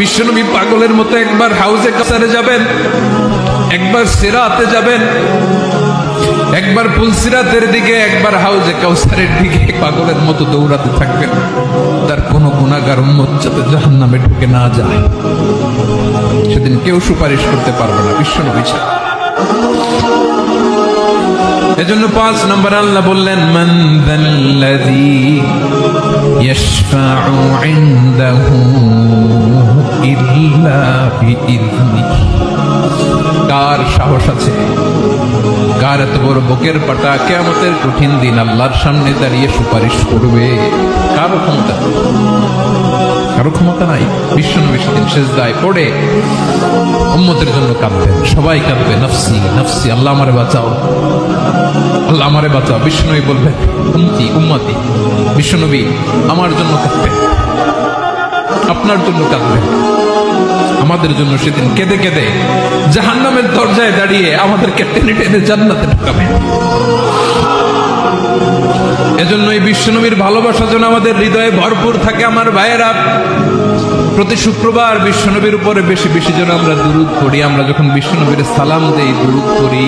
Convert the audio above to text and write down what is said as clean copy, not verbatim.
বিশ্বনবী পাগলের মতো একবার হাউজে কাসারে যাবেন, একবার সিরাতে যাবেন, একবার পুলসিরাতের দিকে, একবার হাউজে কাউসারের দিকে পাগলের মতো দৌড়াতে থাকবেন। তার কোন গুনাহগার উম্মত যাতে জাহান্নামে ঢুকে না যায়, সেদিন কেউ সুপারিশ করতে পারবে না বিশ্বনবী ছাড়া। এজন্য 5 নম্বর আল্লাহ বললেন, মান যাল্লাযী ইয়াশফাউ ইনদাহু ইল্লা বিইযনিহি। কার সাহস আছে, কার এত বড় বুকের পাটা কিয়ামতের কঠিন দিন আল্লাহর সামনে দাঁড়িয়ে সুপারিশ করবে? কারো ক্ষমতা, কারো ক্ষমতা নাই। বিশ্বনবী সেদিন সিজদায় পড়ে উম্মতের জন্য কাঁদবেন, সবাই কাঁদবে, নফসি নফসি, আল্লাহ আমারে বাঁচাও, আল্লাহ আমারে বাঁচাও। বিশ্বনবী বলবেন, উম্মতি উম্মতি। বিশ্বনবী আমার জন্য কাঁদবেন, আপনার জন্য কাঁদবেন, আমাদের জন্য সেদিন কেঁদে কেঁদে জাহান্নামের দরজায় দাঁড়িয়ে আমাদেরকে টেনে টেনে জান্নাতে ঢুকাবেন। এজন্য এই বিশ্বনবীর ভালোবাসা যেন আমাদের হৃদয়ে ভরপুর থাকে। আমার ভাইয়েরা, প্রতি শুক্রবার বিশ্বনবীর উপরে বেশি বেশি যেন আমরা দুরূদ পড়ি। আমরা যখন বিশ্বনবীর সালাম দেই, দুরূদ পড়ি,